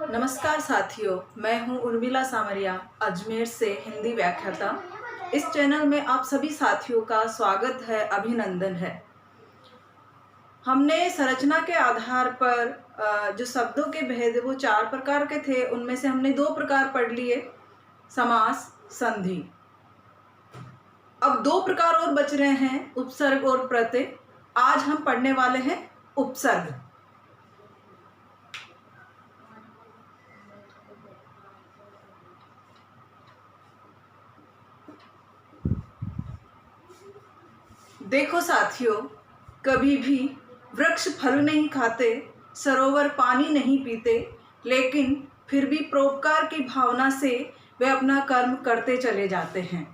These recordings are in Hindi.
नमस्कार साथियों, मैं हूं उर्मिला सामरिया अजमेर से हिंदी व्याख्याता। इस चैनल में आप सभी साथियों का स्वागत है, अभिनंदन है। हमने संरचना के आधार पर जो शब्दों के भेद वो 4 प्रकार के थे, उनमें से हमने 2 प्रकार पढ़ लिए, समास, संधि। अब 2 प्रकार और बच रहे हैं, उपसर्ग और प्रत्यय। आज हम पढ़ने वाले हैं उपसर्ग। देखो साथियों, कभी भी वृक्ष फल नहीं खाते, सरोवर पानी नहीं पीते, लेकिन फिर भी परोपकार की भावना से वे अपना कर्म करते चले जाते हैं।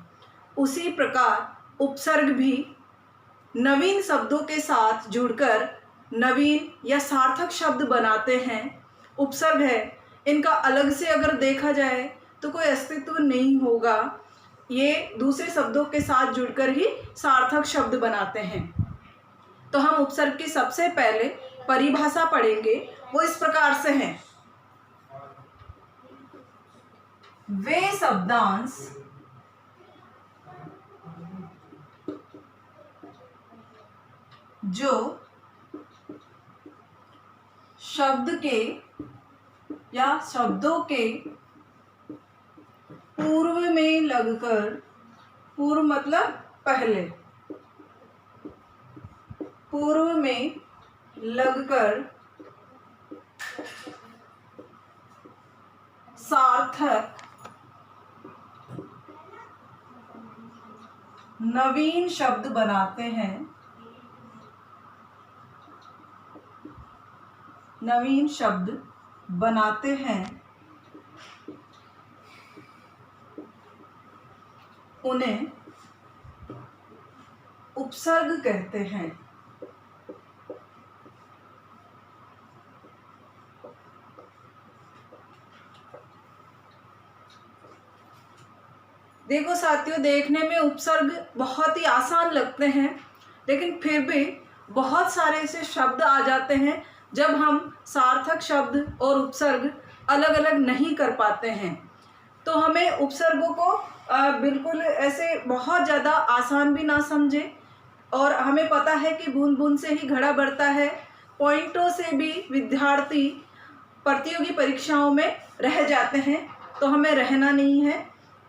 उसी प्रकार उपसर्ग भी नवीन शब्दों के साथ जुड़कर नवीन या सार्थक शब्द बनाते हैं। उपसर्ग है, इनका अलग से अगर देखा जाए तो कोई अस्तित्व नहीं होगा। ये दूसरे शब्दों के साथ जुड़कर ही सार्थक शब्द बनाते हैं। तो हम उपसर्ग की सबसे पहले परिभाषा पढ़ेंगे, वो इस प्रकार से है। वे शब्दांश जो शब्द के या शब्दों के पूर्व में लगकर, पूर्व मतलब पहले, पूर्व में लगकर सार्थक नवीन शब्द बनाते हैं, नवीन शब्द बनाते हैं, उन्हें उपसर्ग कहते हैं। देखो साथियों, देखने में उपसर्ग बहुत ही आसान लगते हैं, लेकिन फिर भी बहुत सारे ऐसे शब्द आ जाते हैं जब हम सार्थक शब्द और उपसर्ग अलग अलग नहीं कर पाते हैं। तो हमें उपसर्गों को बिल्कुल ऐसे बहुत ज़्यादा आसान भी ना समझे, और हमें पता है कि बूंद बूंद से ही घड़ा बढ़ता है। पॉइंटों से भी विद्यार्थी प्रतियोगी परीक्षाओं में रह जाते हैं, तो हमें रहना नहीं है।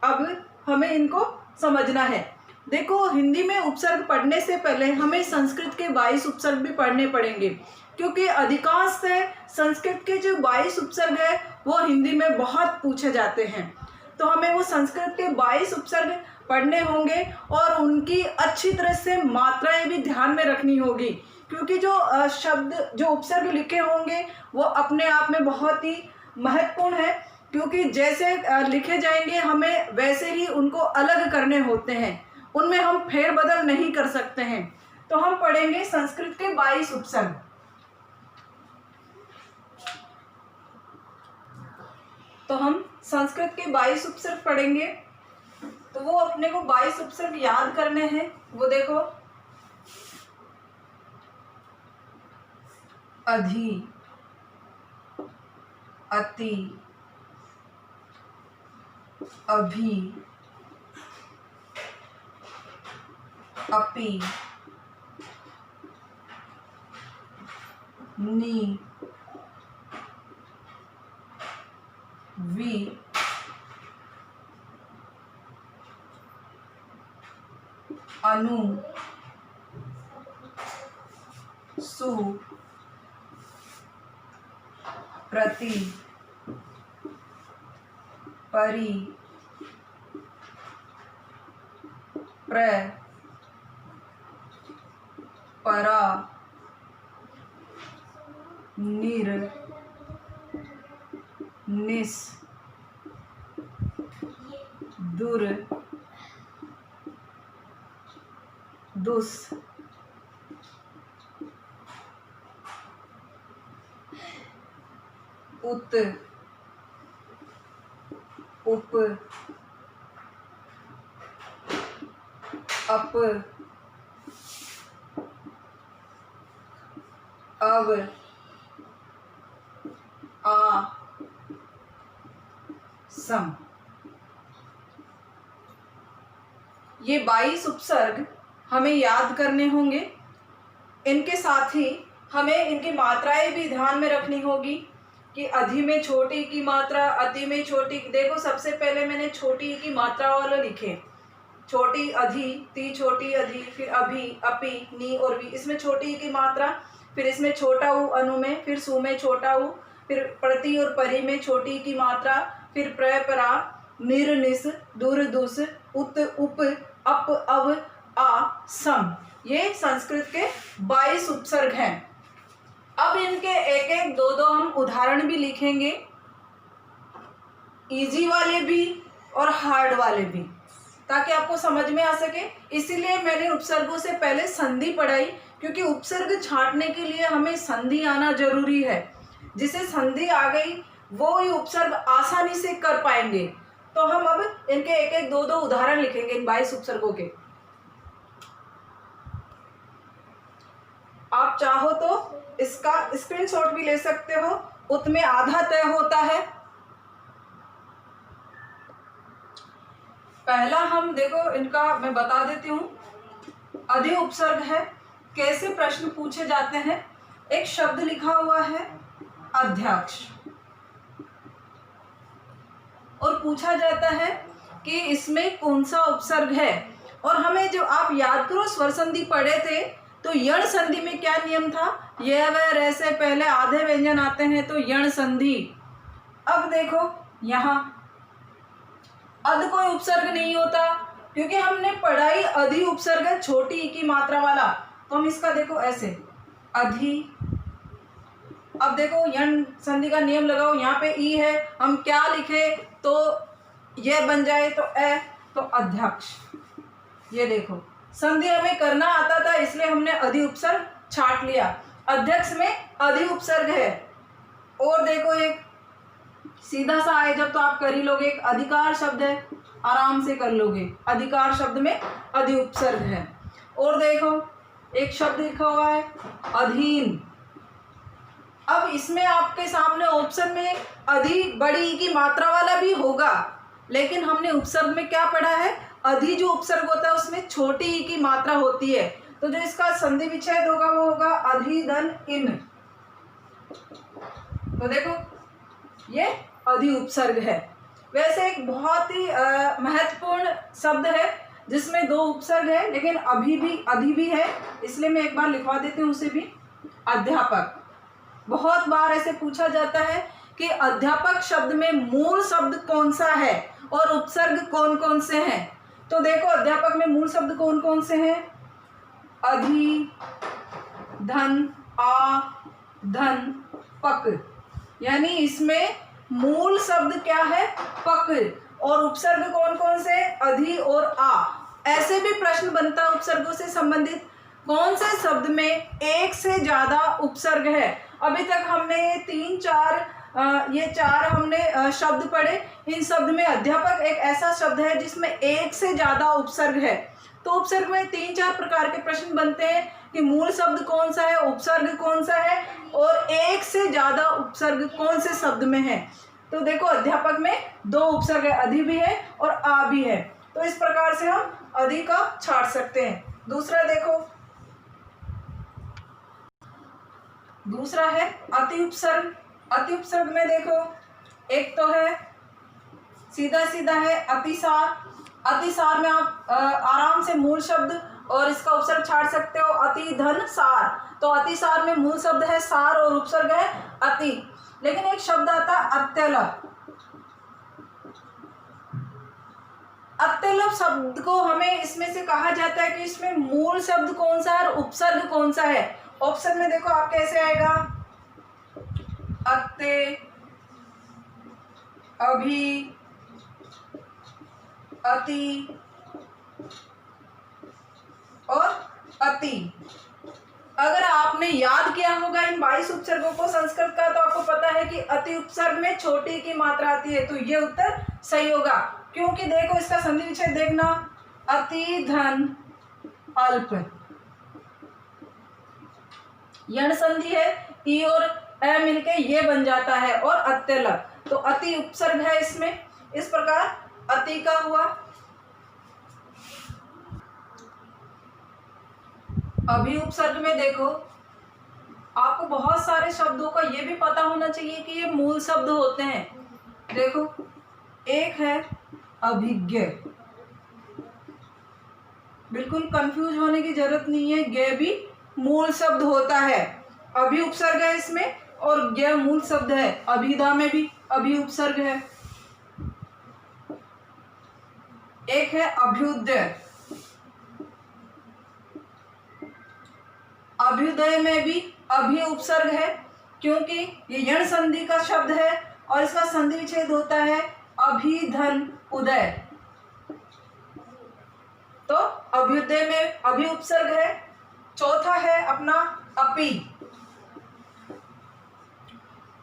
अब हमें इनको समझना है। देखो, हिंदी में उपसर्ग पढ़ने से पहले हमें संस्कृत के 22 उपसर्ग भी पढ़ने पड़ेंगे, क्योंकि अधिकांश से संस्कृत के जो 22 उपसर्ग है वो हिंदी में बहुत पूछे जाते हैं। तो हमें वो संस्कृत के 22 उपसर्ग पढ़ने होंगे और उनकी अच्छी तरह से मात्राएं भी ध्यान में रखनी होगी, क्योंकि जो शब्द, जो उपसर्ग लिखे होंगे वो अपने आप में बहुत ही महत्वपूर्ण है, क्योंकि जैसे लिखे जाएंगे हमें वैसे ही उनको अलग करने होते हैं, उनमें हम फेरबदल नहीं कर सकते हैं। तो हम पढ़ेंगे संस्कृत के 22 उपसर्ग। तो हम संस्कृत के 22 उपसर्ग पढ़ेंगे। तो वो अपने को 22 उपसर्ग याद करने हैं। वो देखो, अधि, अति, अभि, अपि, नि, वि, अनु, सु, प्रति, परि, प्र, परा, निर, निस, दुर, दुस, उत, उप, अप, अव, आ, सम। ये 22 उपसर्ग हमें याद करने होंगे। इनके साथ ही हमें इनकी मात्राएं भी ध्यान में रखनी होगी कि अधि में छोटी की मात्रा, अति में छोटी। देखो सबसे पहले मैंने छोटी की मात्रा वाले लिखे, छोटी अधि, ती छोटी अधि, फिर अभि, अपि, नी और वी, इसमें छोटी की मात्रा। फिर इसमें छोटा ऊ अनु में, फिर सु में छोटा ऊ, फिर प्रति और परि में छोटी की मात्रा, फिर प्र परा, निर निस, दुर दुस, उत उप, अप अव, आ सम। ये संस्कृत के 22 उपसर्ग हैं। अब इनके एक एक दो दो हम उदाहरण भी लिखेंगे, इजी वाले भी और हार्ड वाले भी, ताकि आपको समझ में आ सके। इसीलिए मैंने उपसर्गों से पहले संधि पढ़ाई, क्योंकि उपसर्ग छांटने के लिए हमें संधि आना जरूरी है। जिसे संधि आ गई वो ही उपसर्ग आसानी से कर पाएंगे। तो हम अब इनके एक एक दो दो उदाहरण लिखेंगे इन 22 उपसर्गों के। आप चाहो तो इसका स्क्रीनशॉट भी ले सकते हो। उत में आधा तय होता है। पहला हम देखो, इनका मैं बता देती हूँ। अधि उपसर्ग है। कैसे प्रश्न पूछे जाते हैं? एक शब्द लिखा हुआ है अध्यक्ष, और पूछा जाता है कि इसमें कौन सा उपसर्ग है। और हमें जो आप याद करो, स्वर संधि पढ़े थे, तो यण संधि में क्या नियम था? ये व रे से पहले आधे व्यंजन आते हैं तो यण संधि। अब देखो यहाँ अध कोई उपसर्ग नहीं होता, क्योंकि हमने पढ़ाई अधि उपसर्ग है, छोटी ई की मात्रा वाला। तो हम इसका देखो ऐसे अधि। अब देखो यण संधि का नियम लगाओ, यहाँ पे ई है, हम क्या लिखे तो यह बन जाए तो ए, तो अध्यक्ष। ये देखो संधि हमें करना आता था, इसलिए हमने अधि उपसर्ग छाट लिया। अध्यक्ष में अधि उपसर्ग है। और देखो एक सीधा सा आए जब तो आप कर ही लोगे। एक अधिकार शब्द है, आराम से कर लोगे। अधिकार शब्द में अधि उपसर्ग है। और देखो एक शब्द लिखा हुआ है अधीन। अब इसमें आपके सामने ऑप्शन में अधि बड़ी ई की मात्रा वाला भी होगा, लेकिन हमने उपसर्ग में क्या पढ़ा है? अधि जो उपसर्ग होता है उसमें छोटी ई की मात्रा होती है। तो जो इसका संधि विच्छेद होगा वो होगा अधिधन इन। तो देखो ये अधि उपसर्ग है। वैसे एक बहुत ही महत्वपूर्ण शब्द है जिसमें 2 उपसर्ग है, लेकिन अभी भी अधि भी है, इसलिए मैं एक बार लिखवा देती हूँ उसे भी। अध्यापक। बहुत बार ऐसे पूछा जाता है कि अध्यापक शब्द में मूल शब्द कौन सा है और उपसर्ग कौन कौन से हैं। तो देखो अध्यापक में मूल शब्द कौन कौन से हैं? अधि, धन, आ, धन, पक। यानी इसमें मूल शब्द क्या है? पक। और उपसर्ग कौन कौन से? अधि और आ। ऐसे भी प्रश्न बनता है उपसर्गों से संबंधित, कौन से शब्द में एक से ज्यादा उपसर्ग है। अभी तक हमने ये चार हमने शब्द पढ़े। इन शब्द में अध्यापक एक ऐसा शब्द है जिसमें एक से ज्यादा उपसर्ग है। तो उपसर्ग में 3-4 प्रकार के प्रश्न बनते हैं कि मूल शब्द कौन सा है, उपसर्ग कौन सा है, और एक से ज्यादा उपसर्ग कौन से शब्द में है। तो देखो अध्यापक में 2 उपसर्ग है, अधि भी है और आ भी है। तो इस प्रकार से हम अधि का छाट सकते हैं। दूसरा देखो, दूसरा है अति उपसर्ग। अति उपसर्ग में देखो एक तो है सीधा सीधा है अतिसार। अतिसार में आप आराम से मूल शब्द और इसका उपसर्ग छाट सकते हो। अति धन सार, तो अतिसार में मूल शब्द है सार और उपसर्ग है अति। लेकिन एक शब्द आता है अत्यलप। अत्यलप शब्द को हमें इसमें से कहा जाता है कि इसमें मूल शब्द कौन सा है और उपसर्ग कौन सा है। ऑप्शन में देखो आप कैसे आएगा, अत्ते, अभि, अति और अति। अगर आपने याद किया होगा इन 22 उपसर्गों को संस्कृत का, तो आपको पता है कि अति उपसर्ग में छोटी की मात्रा आती है। तो ये उत्तर सही होगा, क्योंकि देखो इसका संधि विच्छेद देखना, अति धन अल्प। यण संधि है, ई और ए मिलके ये बन जाता है, और अत्यलप। तो अति उपसर्ग है इसमें। इस प्रकार अति का हुआ। अभी उपसर्ग में देखो, आपको बहुत सारे शब्दों का ये भी पता होना चाहिए कि ये मूल शब्द होते हैं। देखो, एक है अभिज्ञ, बिल्कुल कंफ्यूज होने की जरूरत नहीं है, ज्ञ भी मूल शब्द होता है। अभी उपसर्ग है इसमें और ज्ञ मूल शब्द है। अभिधा में भी अभी उपसर्ग है। एक है अभ्युदय, अभ्युदय में भी अभी उपसर्ग है, क्योंकि ये यण संधि का शब्द है और इसका संधि विच्छेद होता है अभिधन उदय। तो अभ्युदय में अभी उपसर्ग है। चौथा है अपना अपि।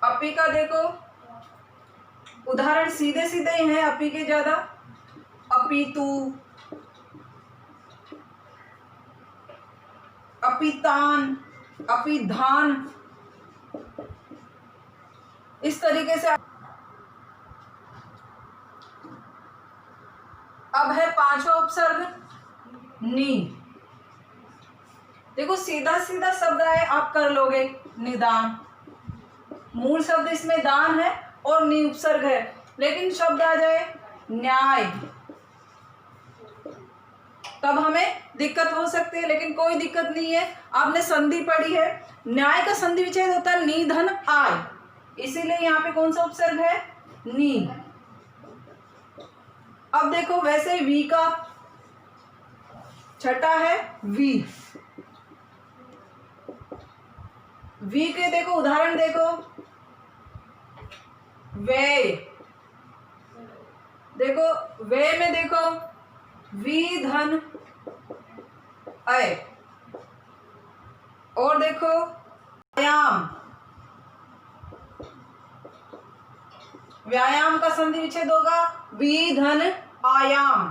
अपि का देखो उदाहरण सीधे सीधे ही है अपि के ज्यादा। अपितु, अपितान, अपिधान, इस तरीके से। अब है पांचवा उपसर्ग नी। देखो सीधा सीधा शब्द है, आप कर लोगे निदान। मूल शब्द इसमें दान है और नी उपसर्ग है, लेकिन शब्द आ जाए न्याय, तब हमें दिक्कत हो सकती है, लेकिन कोई दिक्कत नहीं है। आपने संधि पढ़ी है, न्याय का संधि विच्छेद होता है नी धन आय, इसीलिए यहाँ पे कौन सा उपसर्ग है नी। अब देखो वैसे वी का छठा है वी। वी के देखो उदाहरण देखो, वे, देखो वे में देखो वी धन अय, और देखो व्यायाम, व्यायाम का संधि विच्छेद होगा वी धन आयाम।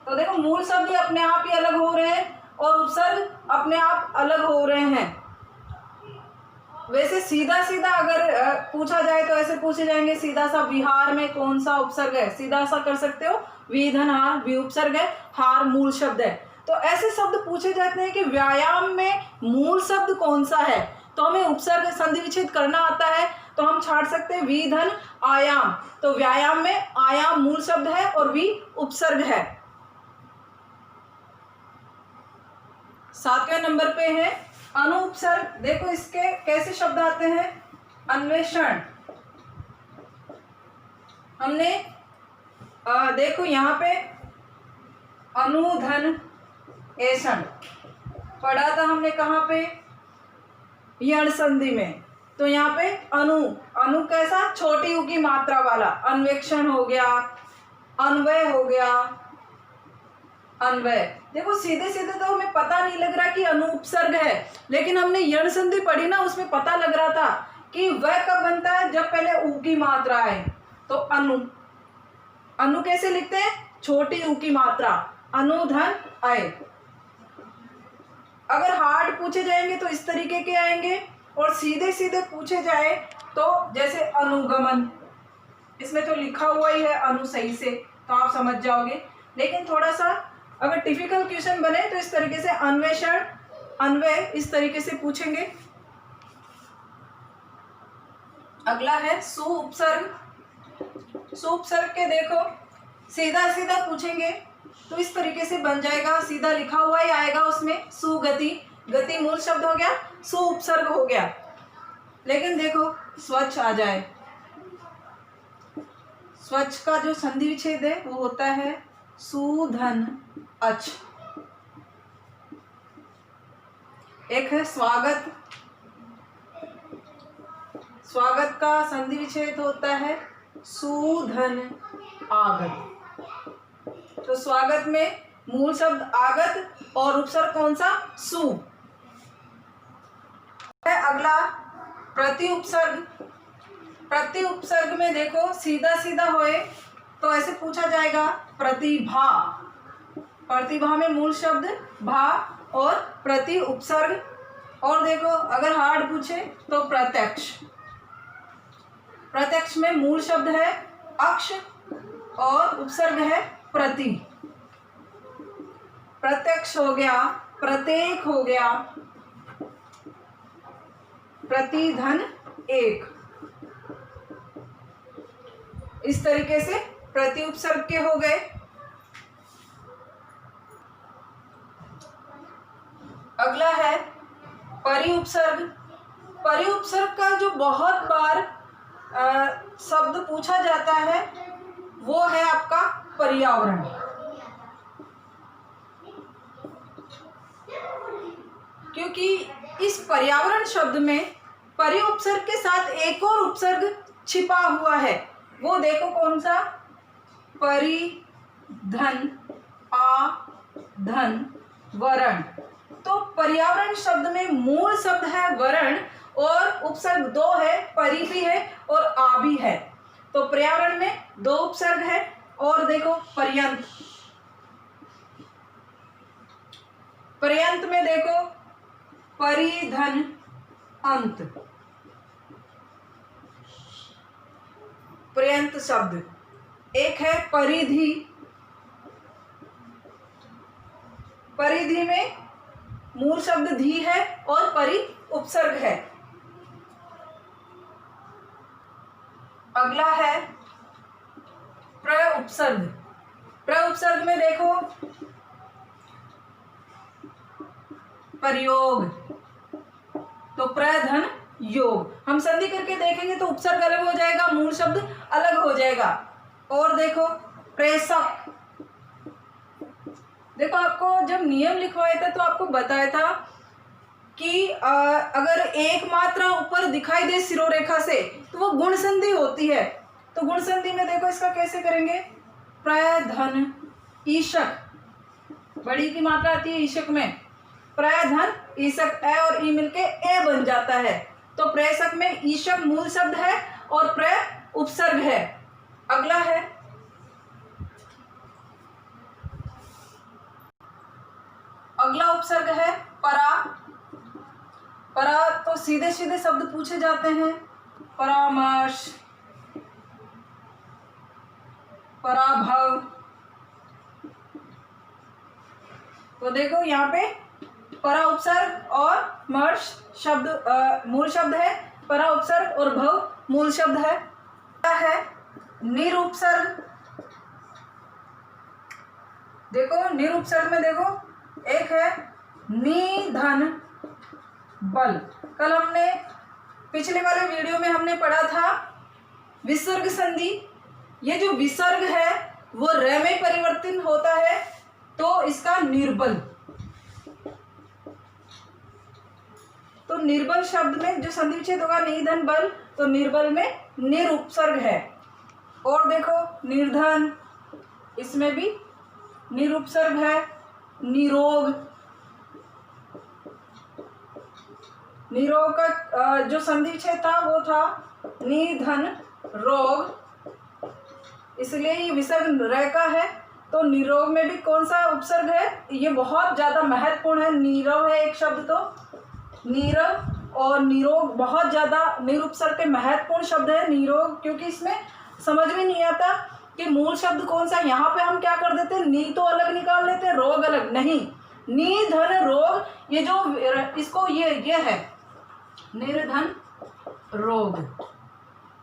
तो देखो मूल शब्द अपने आप ही अलग हो रहे हैं और उपसर्ग अपने आप अलग हो रहे हैं। वैसे सीधा सीधा अगर पूछा जाए तो ऐसे पूछे जाएंगे, सीधा सा विहार में कौन सा उपसर्ग है, सीधा सा कर सकते हो, वी धन हार, वी उपसर्ग है, हार मूल शब्द है। तो ऐसे शब्द पूछे जाते हैं कि व्यायाम में मूल शब्द कौन सा है, तो हमें उपसर्ग संधि विच्छेद करना आता है, तो हम छाट सकते हैं वी धन आयाम। तो व्यायाम में आयाम मूल शब्द है और वी उपसर्ग है। 7वें नंबर पे है अनुपसर्ग। देखो इसके कैसे शब्द आते हैं, अन्वेषण। हमने देखो यहाँ पे अनुधन ऐषण पढ़ा था हमने, कहाँ पे, यण संधि में। तो यहाँ पे अनु, अनु कैसा, छोटी उ की मात्रा वाला, अन्वेक्षण हो गया, अन्वय हो गया, अन्वय। देखो सीधे सीधे तो हमें पता नहीं लग रहा कि अनु उपसर्ग है, लेकिन हमने यण संधि पढ़ी ना, उसमें पता लग रहा था कि वह कब बनता है, जब पहले उ की मात्रा है। तो अनु, अनु कैसे लिखते हैं, छोटी उ की मात्रा, अनुधन अय। अगर हार्ड पूछे जाएंगे तो इस तरीके के आएंगे, और सीधे सीधे पूछे जाए तो जैसे अनुगमन, इसमें तो लिखा हुआ ही है अनु सही से, तो आप समझ जाओगे। लेकिन थोड़ा सा अगर डिफिकल्ट क्वेश्चन बने तो इस तरीके से अन्वेषण, अन्वय, इस तरीके से पूछेंगे। अगला है सु उपसर्ग। सु उपसर्ग के देखो सीधा सीधा पूछेंगे तो इस तरीके से बन जाएगा, सीधा लिखा हुआ ही आएगा उसमें, सुगति, गति मूल शब्द हो गया, सु उपसर्ग हो गया। लेकिन देखो स्वच्छ आ जाए, स्वच्छ का जो संधि विच्छेद है वो होता है सुधन अच। एक है स्वागत, स्वागत का संधि विच्छेद होता है सुधन आगत। तो स्वागत में मूल शब्द आगत और उपसर्ग कौन सा, सु है। अगला प्रति उपसर्ग। प्रति उपसर्ग में देखो सीधा सीधा होए तो ऐसे पूछा जाएगा प्रतिभा। प्रतिभा में मूल शब्द भा और प्रति उपसर्ग। और देखो अगर हार्ड पूछे तो प्रत्यक्ष। प्रत्यक्ष में मूल शब्द है अक्ष और उपसर्ग है प्रति। प्रत्यक्ष हो गया, प्रत्येक हो गया, प्रति धन एक। इस तरीके से प्रति उपसर्ग के हो गए। अगला है परि उपसर्ग। परि उपसर्ग का जो बहुत बार शब्द पूछा जाता है वो है आपका पर्यावरण। क्योंकि इस पर्यावरण शब्द में परि उपसर्ग के साथ एक और उपसर्ग छिपा हुआ है, वो देखो कौन सा, परि धन आ धन वरण। तो पर्यावरण शब्द में मूल शब्द है वरण और उपसर्ग दो है, परि भी है और आ भी है। तो पर्यावरण में दो उपसर्ग है। और देखो पर्यंत, पर्यंत में देखो परि धन अंत, पर्यंत शब्द। एक है परिधि, परिधि में मूल शब्द धी है और परि उपसर्ग है। अगला है प्र उपसर्ग। प्र उपसर्ग में देखो प्रयोग, तो प्र धन योग। हम संधि करके देखेंगे तो उपसर्ग अलग हो जाएगा, मूल शब्द अलग हो जाएगा। और देखो प्रेषक। देखो आपको जब नियम लिखवाया था तो आपको बताया था कि अगर एक मात्रा ऊपर दिखाई दे शिरोरेखा से तो वो गुण संधि होती है। तो गुण संधि में देखो इसका कैसे करेंगे, प्र धन ईशक, बड़ी की मात्रा आती है ईशक में, प्र धन ईशक, ए और ई मिलके ए बन जाता है। तो प्रेषक में ईशक मूल शब्द है और प्र उपसर्ग है। अगला है अगला उपसर्ग है परा। परा तो सीधे सीधे शब्द पूछे जाते हैं, परामर्श, पराभव। तो देखो यहाँ पे परा उपसर्ग और मर्श शब्द मूल शब्द है, परा उपसर्ग और भव मूल शब्द है। निरुपसर्ग। देखो निरुपसर्ग में देखो एक है निधन बल। कल हमने पिछले वाले वीडियो में हमने पढ़ा था विसर्ग संधि। ये जो विसर्ग है वो र में परिवर्तन होता है तो इसका निर्बल। तो निर्बल शब्द में जो संधि विच्छेद होगा निधन बल, तो निर्बल में निरुपसर्ग है। और देखो निर्धन, इसमें भी निरुपसर्ग है। निरोग, निरोग का जो संधि विच्छेद था वो था निधन रोग, इसलिए ये विसर्ग र का है। तो निरोग में भी कौन सा उपसर्ग है, ये बहुत ज्यादा महत्वपूर्ण है। नीरव है एक शब्द, तो नीरव और निरोग बहुत ज्यादा निरुपसर्ग के महत्वपूर्ण शब्द है। निरोग क्योंकि इसमें समझ में नहीं आता कि मूल शब्द कौन सा। यहाँ पे हम क्या कर देते हैं, नी तो अलग निकाल लेते हैं, रोग अलग नहीं। निधन रोग, ये जो इसको ये है निर्धन रोग,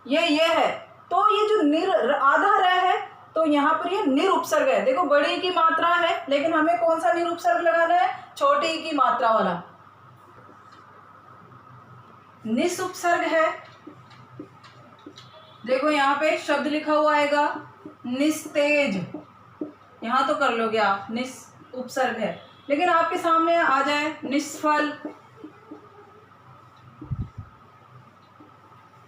ये है। तो ये जो आधा र है तो यहाँ पर ये निरुपसर्ग है। देखो बड़ी की मात्रा है लेकिन हमें कौन सा निरुपसर्ग लगाना है, छोटी की मात्रा वाला। निस उपसर्ग है। देखो यहाँ पे शब्द लिखा हुआ आएगा निस्तेज, यहाँ तो कर लोगे आप, निस उपसर्ग है। लेकिन आपके सामने आ जाए निष्फल,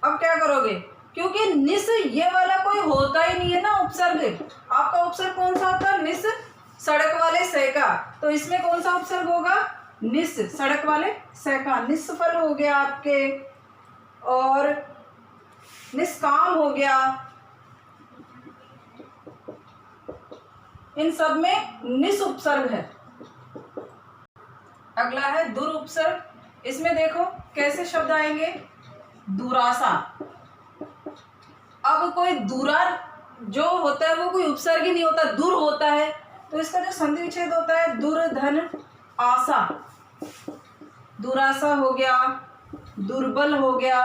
अब क्या करोगे, क्योंकि निस ये वाला कोई होता ही नहीं है ना उपसर्ग। आपका उपसर्ग कौन सा होता है, निस सड़क वाले से का। तो इसमें कौन सा उपसर्ग होगा, निस सड़क वाले से का। निष्फल हो गया आपके, और निष्काम हो गया। इन सब में निस उपसर्ग है। अगला है दुरुपसर्ग। इसमें देखो कैसे शब्द आएंगे, दुरासा। अब कोई दूरा जो होता है वो कोई उपसर्ग ही नहीं होता, दूर होता है, तो इसका जो संधि विच्छेद होता है दुर धन आशा, दुराशा हो गया, दुर्बल हो गया।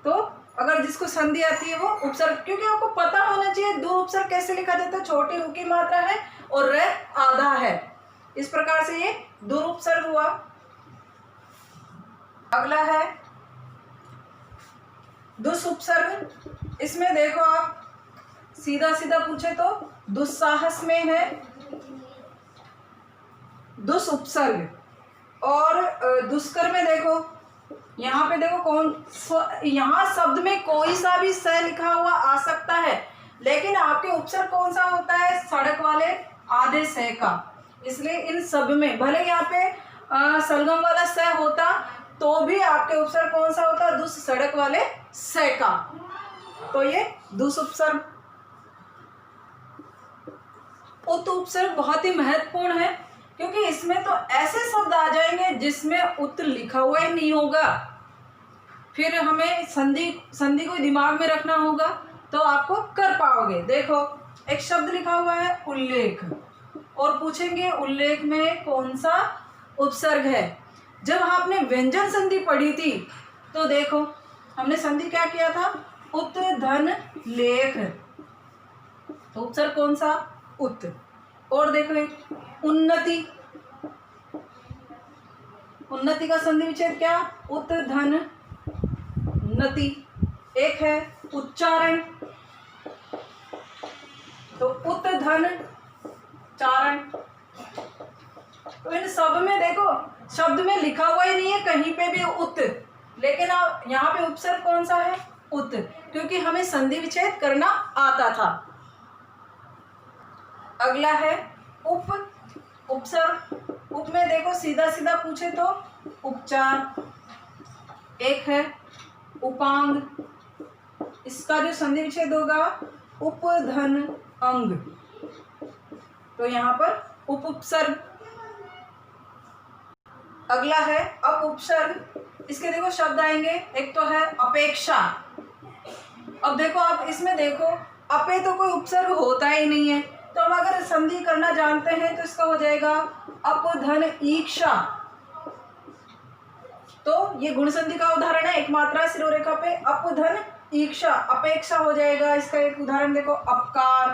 तो अगर जिसको संधि आती है वो उपसर्ग, क्योंकि आपको पता होना चाहिए दूर उपसर्ग कैसे लिखा जाता है, छोटी उ की मात्रा है और रे आधा है, इस प्रकार से ये दूर उपसर्ग हुआ। अगला है दुस उपसर्ग। इसमें देखो आप सीधा सीधा पूछे तो दुस्साहस में है दुस उपसर्ग, और दुष्कर में देखो यहाँ पे देखो यहाँ शब्द में कोई सा भी स लिखा हुआ आ सकता है, लेकिन आपके उपसर्ग कौन सा होता है, सड़क वाले आधे स का, इसलिए इन सब में भले यहाँ पे सलगम वाला स होता तो भी आपके उपसर्ग कौन सा होता, दुस सड़क वाले स का, तो ये दुस उपसर्ग। उत उपसर्ग बहुत ही महत्वपूर्ण है, क्योंकि इसमें तो ऐसे शब्द आ जाएंगे जिसमें उत लिखा हुआ ही नहीं होगा, फिर हमें संधि को दिमाग में रखना होगा तो आपको कर पाओगे। देखो एक शब्द लिखा हुआ है उल्लेख, और पूछेंगे उल्लेख में कौन सा उपसर्ग है। जब आपने व्यंजन संधि पढ़ी थी तो देखो हमने संधि क्या किया था, उत धन लेख, तो उपसर्ग कौन सा, उत। और देखो एक उन्नति, उन्नति का संधि विच्छेद क्या, उत धन नति। एक है उच्चारण, तो उत धन चारण। तो इन सब में देखो शब्द में लिखा हुआ ही नहीं है कहीं पे भी उत, लेकिन अब यहाँ पे उपसर्ग कौन सा है, उत, क्योंकि हमें संधि विच्छेद करना आता था। अगला है उप उपसर्ग। उप में देखो सीधा सीधा पूछे तो उपचार, एक है उपांग, इसका जो संधि विच्छेद होगा उप धन अंग, तो यहाँ पर उप उपसर्ग। अगला है अप उपसर्ग। इसके देखो शब्द आएंगे, एक तो है अपेक्षा। अब देखो आप इसमें देखो अपे तो कोई उपसर्ग होता ही नहीं है, तो हम अगर संधि करना जानते हैं तो इसका हो जाएगा अप धन ईक्षा। तो ये गुण संधि का उदाहरण है, एक मात्रा शिरोरेखा पे अप धन ईक्षा, अपेक्षा हो जाएगा। इसका एक उदाहरण देखो अपकार,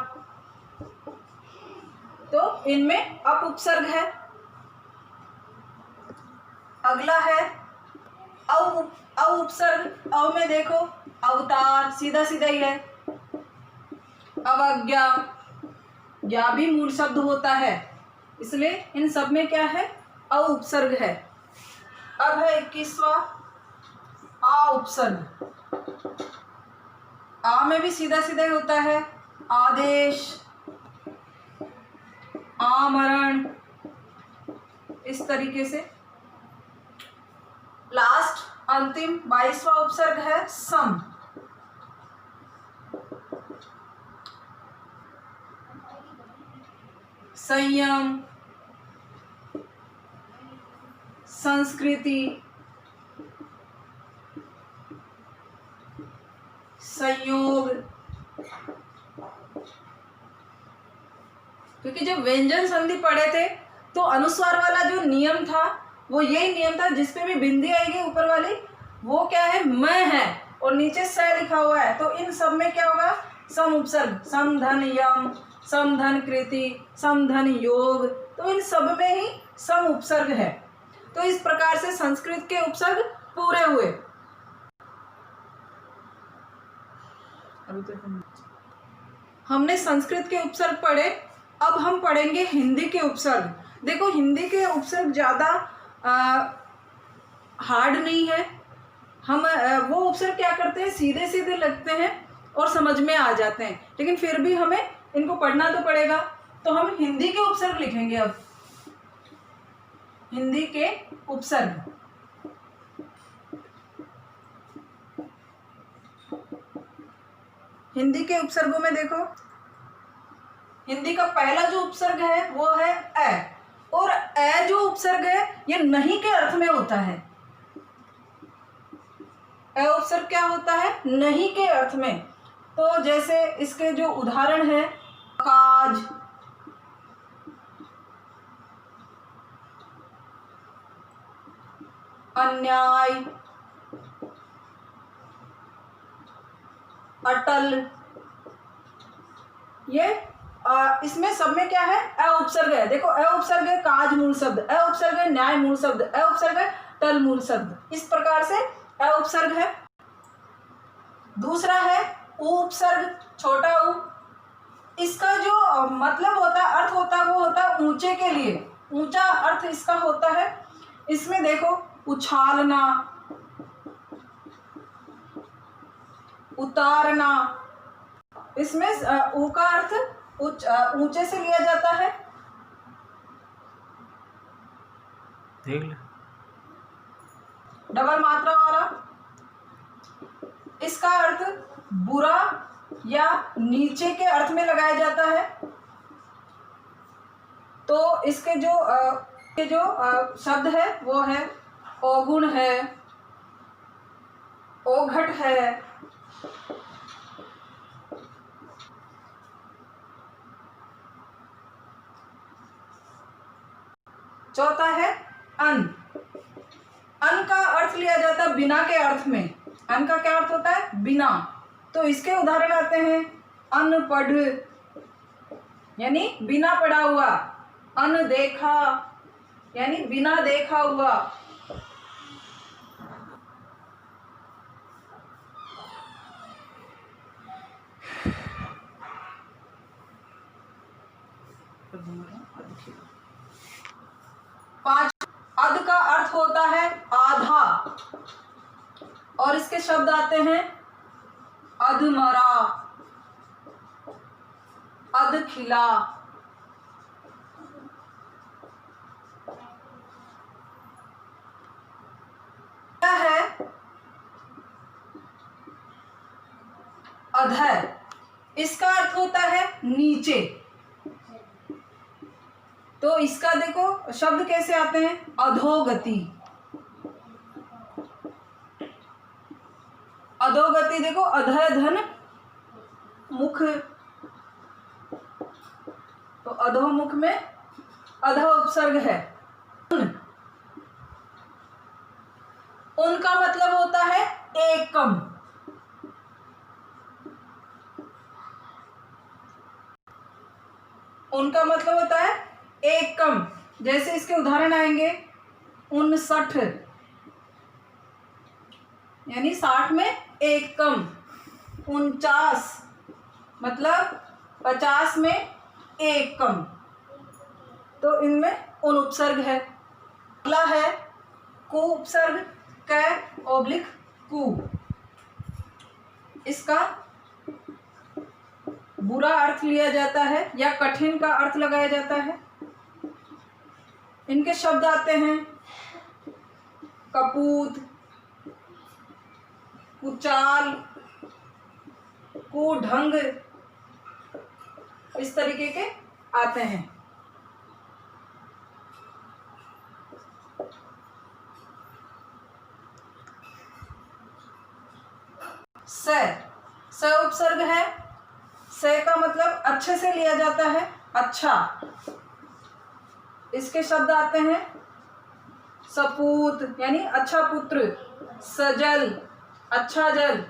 तो इनमें अप उपसर्ग है। अगला है अव उपसर्ग। अव में देखो अवतार, सीधा सीधा ही है। अवज्ञा, या भी मूल शब्द होता है, इसलिए इन सब में क्या है, अव उपसर्ग है। अब है 21वां आ उपसर्ग। आ में भी सीधा सीधा ही होता है, आदेश, आमरण, इस तरीके से। लास्ट अंतिम 22वां उपसर्ग है सम। संयम, संस्कृति, संयोग, क्योंकि जब व्यंजन संधि पढ़े थे तो अनुस्वार वाला जो नियम था वो यही नियम था, जिसपे भी बिंदी आएगी ऊपर वाली वो क्या है, मैं है, और नीचे स लिखा हुआ है, तो इन सब में क्या होगा, सम उपसर्ग। समधन यम, समधन कृति, समधन योग, तो इन सब में ही सम उपसर्ग है। तो इस प्रकार से संस्कृत के उपसर्ग पूरे हुए। हमने संस्कृत के उपसर्ग पढ़े, अब हम पढ़ेंगे हिंदी के उपसर्ग। देखो हिंदी के उपसर्ग ज़्यादा हार्ड नहीं है, हम वो उपसर्ग क्या करते हैं, सीधे सीधे लगते हैं और समझ में आ जाते हैं, लेकिन फिर भी हमें इनको पढ़ना तो पड़ेगा। तो हम हिंदी के उपसर्ग लिखेंगे। अब हिंदी के उपसर्ग, हिंदी के उपसर्गों में देखो हिंदी का पहला जो उपसर्ग है वो है अ, और अ जो उपसर्ग है ये नहीं के अर्थ में होता है। अ उपसर्ग क्या होता है? नहीं के अर्थ में। तो जैसे इसके जो उदाहरण है, काज, अन्याय, अटल, ये इसमें सब में क्या है? अ उपसर्ग है। देखो अ उपसर्ग है काज मूल शब्द, अ उपसर्ग है न्याय मूल शब्द, अ उपसर्ग है टल मूल शब्द। इस प्रकार से अ उपसर्ग है। दूसरा है उ उपसर्ग, छोटा उ। इसका जो मतलब होता है, अर्थ होता है, वो होता है ऊंचे के लिए, ऊंचा अर्थ इसका होता है। इसमें देखो उछालना, उतारना, इसमें ऊ का अर्थ ऊंचे से लिया जाता है। डबल मात्रा वाला, इसका अर्थ बुरा या नीचे के अर्थ में लगाया जाता है। तो इसके जो शब्द है वो है अवगुण है, ओघट है, चौथा है अन। अन का अर्थ लिया जाता है बिना के अर्थ में। अन का क्या अर्थ होता है? बिना। तो इसके उदाहरण आते हैं अनपढ़, यानी बिना पढ़ा हुआ, अनदेखा, यानी बिना देखा हुआ। पांच, अध का अर्थ होता है आधा, और इसके शब्द आते हैं अधमरा, अधखिला। क्या है? अधर, इसका अर्थ होता है नीचे। तो इसका देखो शब्द कैसे आते हैं? अधोगति। अधोगति देखो अधः धन मुख, तो अधोमुख में अधः उपसर्ग है। उनका मतलब होता है एकम। उनका मतलब होता है एकम। जैसे इसके उदाहरण आएंगे 59, यानी 60 में एक कम। 49 मतलब 50 में एक कम। तो इनमें उन उपसर्ग है। अगला है कु उपसर्ग, कै ओब्लिक कु। इसका बुरा अर्थ लिया जाता है या कठिन का अर्थ लगाया जाता है। इनके शब्द आते हैं कपूत, कुचाल, कुढंग, इस तरीके के आते हैं। स उपसर्ग है। स का मतलब अच्छे से लिया जाता है, अच्छा। इसके शब्द आते हैं सपूत, यानी अच्छा पुत्र, सजल, अच्छा जल।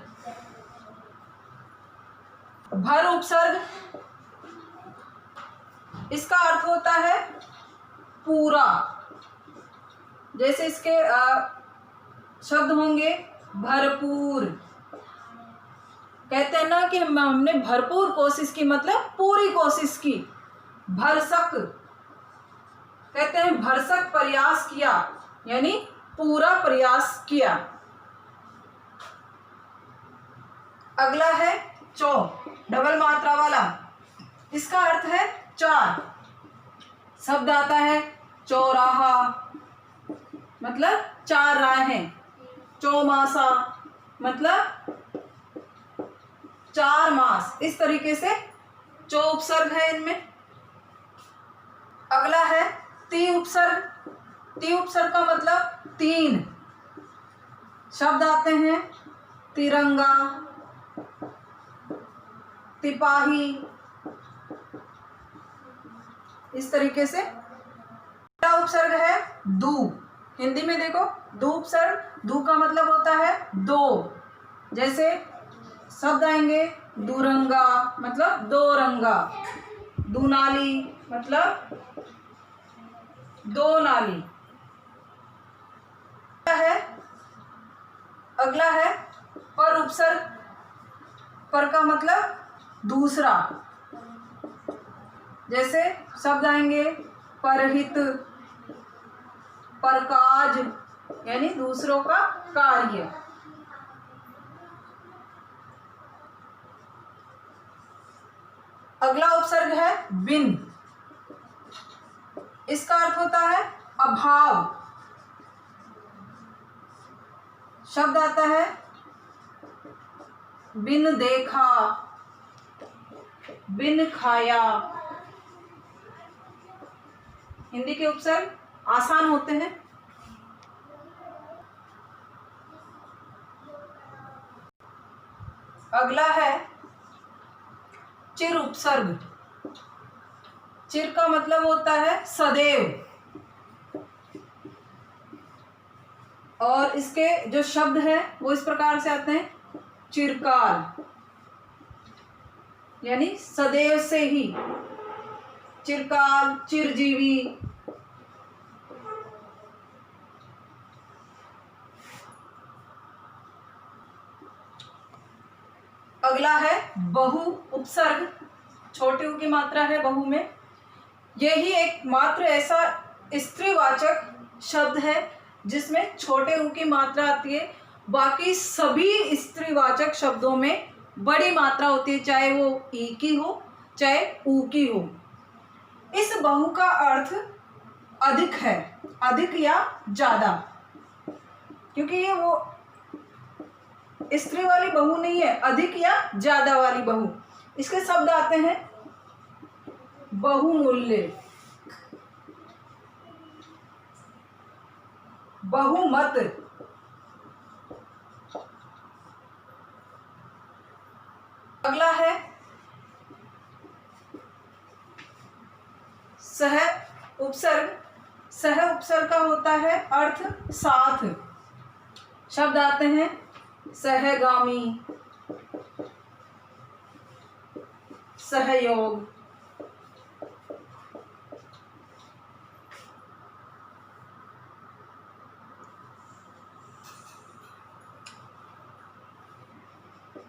भर उपसर्ग, इसका अर्थ होता है पूरा। जैसे इसके शब्द होंगे भरपूर। कहते हैं ना कि हमने भरपूर कोशिश की, मतलब पूरी कोशिश की। भरसक, कहते हैं भरसक प्रयास किया, यानी पूरा प्रयास किया। अगला है चौ, डबल मात्रा वाला। इसका अर्थ है चार। शब्द आता है चौराहा, मतलब चार राहें। चौमासा मतलब 4 मास। इस तरीके से चौ उपसर्ग है इनमें। अगला है ती उपसर्ग। ती उपसर्ग का मतलब 3। शब्द आते हैं तिरंगा, तिपाही, इस तरीके से। अगला उपसर्ग है दू। हिंदी में देखो, दू उपसर्ग, दू का मतलब होता है दो। जैसे शब्द आएंगे दुरंगा मतलब दो रंगा, दुनाली मतलब दो नाली। अगला है पर उपसर्ग। पर का मतलब दूसरा। जैसे शब्द आएंगे परहित, परकाज यानी दूसरों का कार्य। अगला उपसर्ग है बिन। इसका अर्थ होता है अभाव। शब्द आता है बिन देखा, बिन खाया। हिंदी के उपसर्ग आसान होते हैं। अगला है चिर उपसर्ग। चिर का मतलब होता है सदैव, और इसके जो शब्द हैं वो इस प्रकार से आते हैं चिरकाल यानी सदैव से ही, चिरकाल, चिरजीवी। अगला है बहु उपसर्ग। छोटे ऊ की मात्रा है बहु में। यही एक मात्र ऐसा स्त्रीवाचक शब्द है जिसमें छोटे ऊ की मात्रा आती है। बाकी सभी स्त्रीवाचक शब्दों में बड़ी मात्रा होती है, चाहे वो ई की हो चाहे ऊ की हो। इस बहु का अर्थ अधिक है, अधिक या ज्यादा, क्योंकि ये वो स्त्री वाली बहु नहीं है, अधिक या ज्यादा वाली बहु। इसके शब्द आते हैं बहुमूल्य, बहुमत। अगला है सह उपसर्ग। सह उपसर्ग का होता है अर्थ साथ। शब्द आते हैं सहगामी, सहयोग।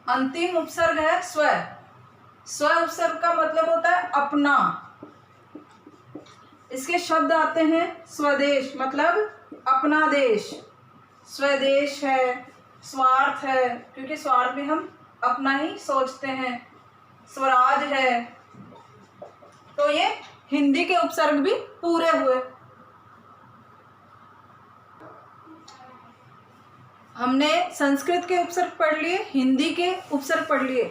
अंतिम उपसर्ग है स्व। स्व उपसर्ग का मतलब होता है अपना। इसके शब्द आते हैं स्वदेश मतलब अपना देश, स्वदेश है, स्वार्थ है क्योंकि स्वार्थ में हम अपना ही सोचते हैं, स्वराज है। तो ये हिंदी के उपसर्ग भी पूरे हुए। हमने संस्कृत के उपसर्ग पढ़ लिए, हिंदी के उपसर्ग पढ़ लिए।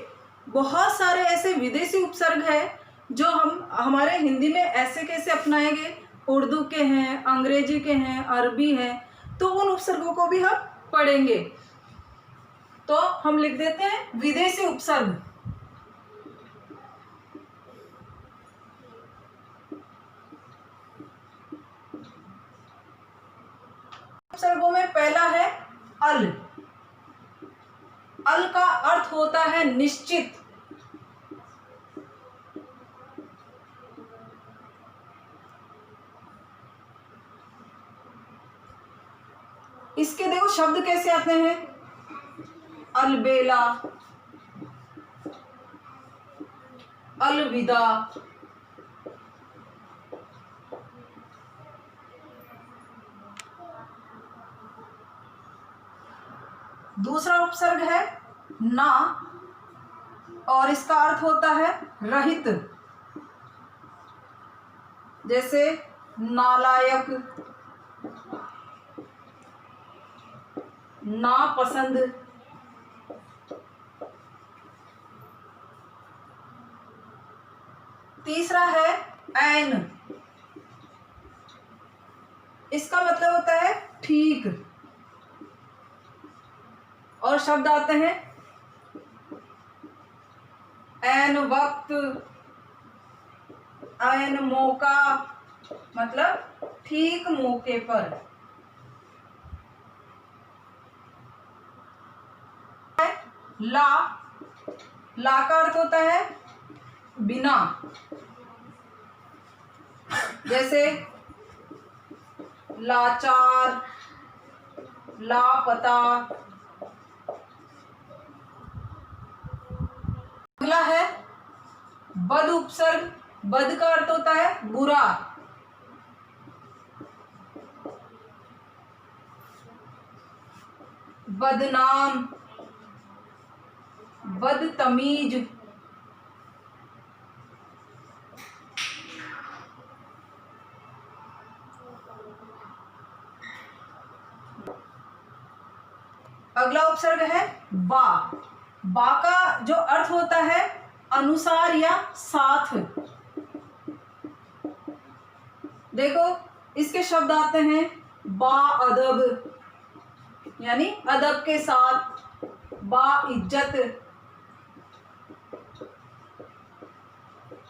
बहुत सारे ऐसे विदेशी उपसर्ग हैं जो हमारे हिंदी में ऐसे कैसे अपनाए गए, उर्दू के हैं, अंग्रेजी के हैं, अरबी हैं, तो उन उपसर्गों को भी हम पढ़ेंगे। तो हम लिख देते हैं विदेशी उपसर्ग। उपसर्गों में पहला है अल। अल का अर्थ होता है निश्चित। इसके देखो शब्द कैसे आते हैं, अलबेला, अलविदा। दूसरा उपसर्ग है ना, और इसका अर्थ होता है रहित। जैसे नालायक, नापसंद। तीसरा है ऐन। इसका मतलब होता है ठीक। और शब्द आते हैं ऐन वक्त, ऐन मौका, मतलब ठीक मौके पर। ला, ला का अर्थ होता है बिना, जैसे लाचार, लापता। अगला है बद उपसर्ग। बद का अर्थ होता है बुरा। बदनाम, बदतमीज। अगला उपसर्ग है बा। बा का जो अर्थ होता है अनुसार या साथ। देखो इसके शब्द आते हैं बा अदब, यानी अदब के साथ, बा इज्जत,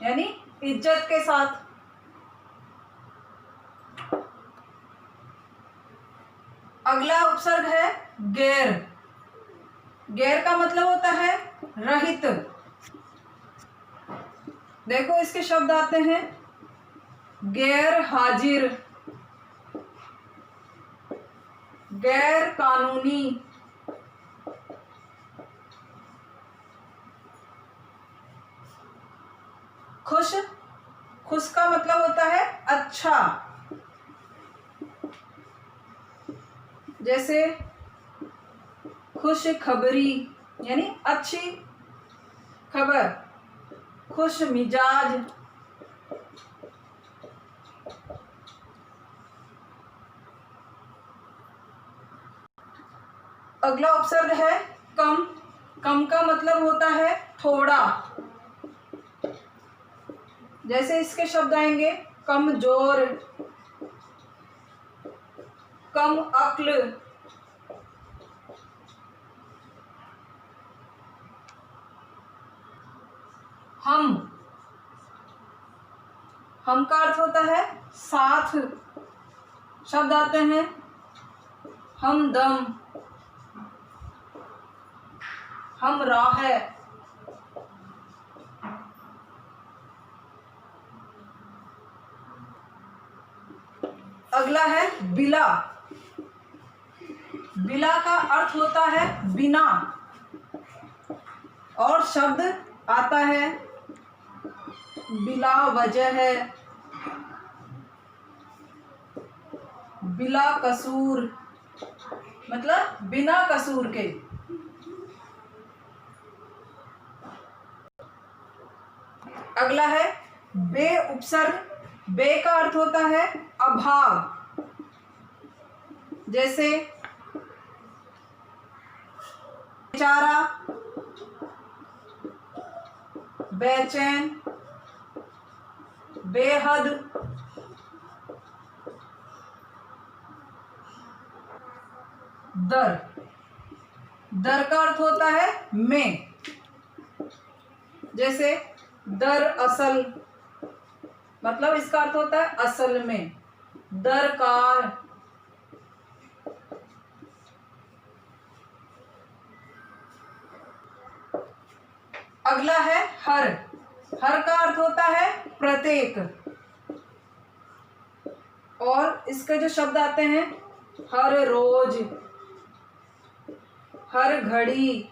यानी इज्जत के साथ। अगला उपसर्ग है गैर। गैर का मतलब होता है रहित। देखो इसके शब्द आते हैं गैर हाजिर, गैर कानूनी, खुश। खुश का मतलब होता है अच्छा, जैसे खुश खबरी, यानी अच्छी खबर, खुश मिजाज। अगला उपसर्ग है कम। कम का मतलब होता है थोड़ा, जैसे इसके शब्द आएंगे कमजोर, कम अक्ल। हम का अर्थ होता है साथ। शब्द आते हैं हमदम, हम राह। अगला है बिला। बिला का अर्थ होता है बिना, और शब्द आता है बिला वजह, बिला कसूर, मतलब बिना कसूर के। अगला है बे उपसर्ग। बे का अर्थ होता है अभाव, जैसे बेचारा, बेचैन, बेहद। दर, दर का अर्थ होता है में, जैसे दर असल, मतलब इसका अर्थ होता है असल में, दरकार। अगला है हर। हर का अर्थ होता है प्रत्येक, और इसके जो शब्द आते हैं हर रोज, हर घड़ी,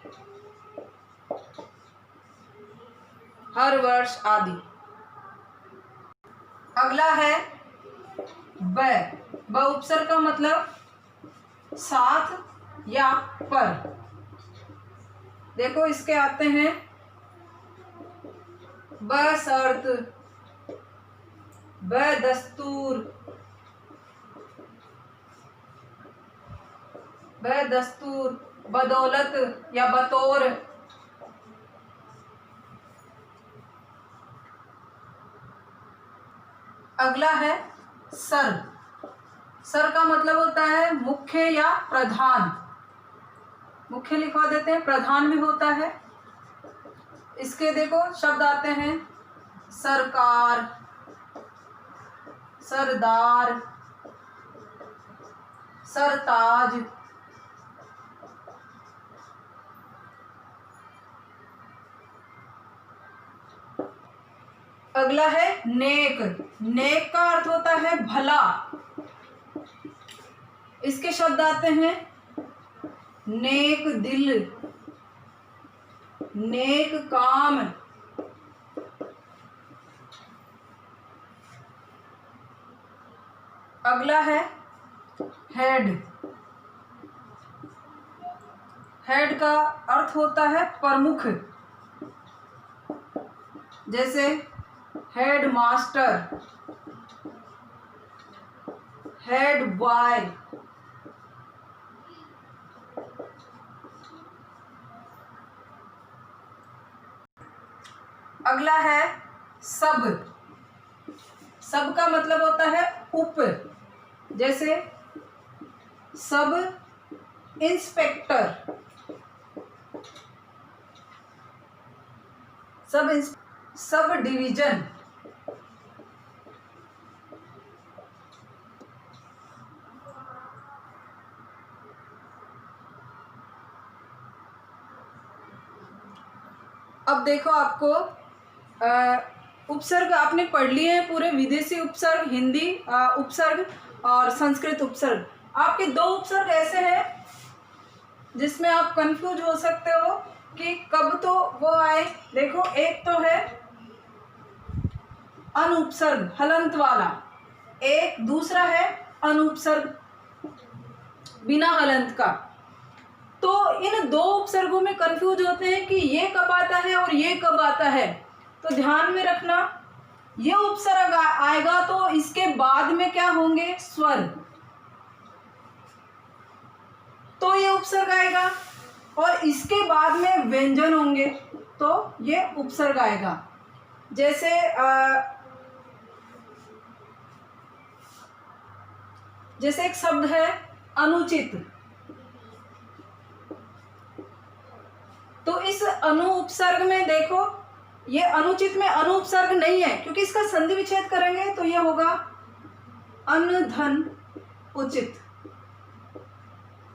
हर वर्ष आदि। अगला है ब। ब उपसर्ग का मतलब साथ या पर। देखो इसके आते हैं बशर्त, बदस्तूर, बदस्तूर, बदौलत या बतौर। अगला है सर। सर का मतलब होता है मुख्य या प्रधान। मुख्य लिखवा देते हैं, प्रधान भी होता है। इसके देखो शब्द आते हैं सरकार, सरदार, सरताज, अगला है नेक। नेक का अर्थ होता है भला। इसके शब्द आते हैं नेक दिल, नेक काम, अगला है हेड। हेड का अर्थ होता है प्रमुख, जैसे हेड मास्टर, हेड बॉय। अगला है सब। सब का मतलब होता है उप, जैसे सब इंस्पेक्टर, सब डिवीजन। अब देखो आपको उपसर्ग आपने पढ़ लिए हैं पूरे, विदेशी उपसर्ग, हिंदी उपसर्ग और संस्कृत उपसर्ग। आपके दो उपसर्ग ऐसे हैं जिसमें आप कंफ्यूज हो सकते हो कि कब तो वो आए। देखो एक तो है अनुपसर्ग हलंत वाला, एक दूसरा है अनुपसर्ग बिना हलंत का। तो इन दो उपसर्गों में कंफ्यूज होते हैं कि ये कब आता है और ये कब आता है। तो ध्यान में रखना, ये उपसर्ग आएगा तो इसके बाद में क्या होंगे, स्वर। तो ये उपसर्ग आएगा और इसके बाद में व्यंजन होंगे तो ये उपसर्ग आएगा। जैसे एक शब्द है अनुचित, तो इस अनु उपसर्ग में देखो ये अनुचित में अनु उपसर्ग नहीं है, क्योंकि इसका संधि विच्छेद करेंगे तो ये होगा अन धन उचित।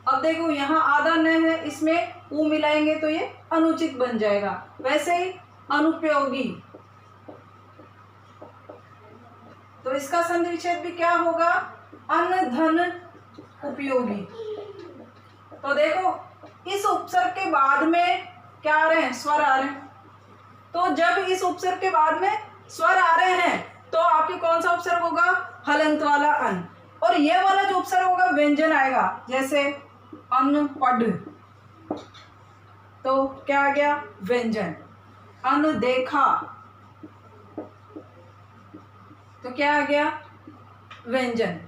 अब देखो यहाँ आधा न है, इसमें उ मिलाएंगे तो ये अनुचित बन जाएगा। वैसे ही अनुपयोगी, तो इसका संधि विच्छेद भी क्या होगा, अन धन उपयोगी। तो देखो इस उपसर्ग के बाद में क्या आ रहे हैं, स्वर आ रहे हैं। तो जब इस उपसर्ग के बाद में स्वर आ रहे हैं तो आपके कौन सा उपसर्ग होगा, हलंत वाला अन। और ये वाला जो उपसर्ग होगा व्यंजन आएगा, जैसे अनपढ़, तो क्या आ गया, व्यंजन। अनदेखा, तो क्या आ गया, व्यंजन।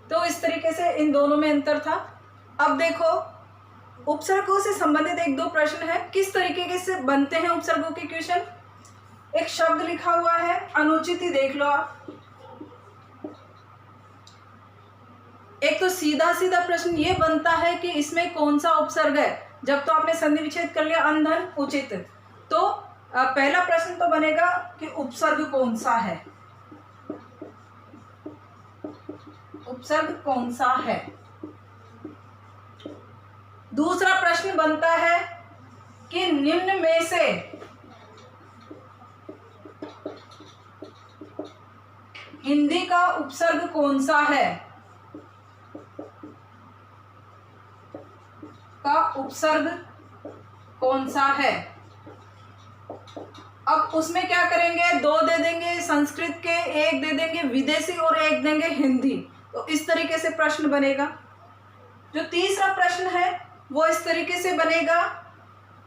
तो इस तरीके से इन दोनों में अंतर था। अब देखो उपसर्गों से संबंधित एक दो प्रश्न है, किस तरीके से बनते हैं उपसर्गों के क्वेश्चन। एक शब्द लिखा हुआ है अनुचित ही देख लो आप। एक तो सीधा सीधा प्रश्न ये बनता है कि इसमें कौन सा उपसर्ग है। जब तो आपने संधि विच्छेद कर लिया अनधन उचित, तो पहला प्रश्न तो बनेगा कि उपसर्ग कौन सा है, उपसर्ग कौन सा है। दूसरा प्रश्न बनता है कि निम्न में से हिंदी का उपसर्ग कौन सा है, का उपसर्ग कौन सा है। अब उसमें क्या करेंगे, दो दे देंगे संस्कृत के, एक दे देंगे विदेशी और एक देंगे हिंदी। तो इस तरीके से प्रश्न बनेगा। जो तीसरा प्रश्न है वो इस तरीके से बनेगा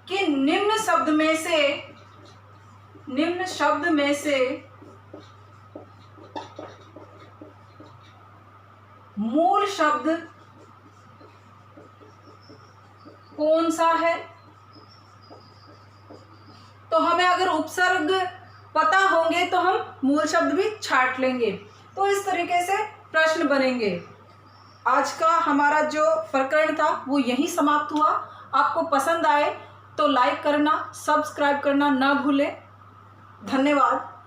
कि निम्न शब्द में से मूल शब्द कौन सा है। तो हमें अगर उपसर्ग पता होंगे तो हम मूल शब्द भी छांट लेंगे। तो इस तरीके से प्रश्न बनेंगे। आज का हमारा जो प्रकरण था वो यहीं समाप्त हुआ। आपको पसंद आए तो लाइक करना, सब्सक्राइब करना ना भूलें। धन्यवाद।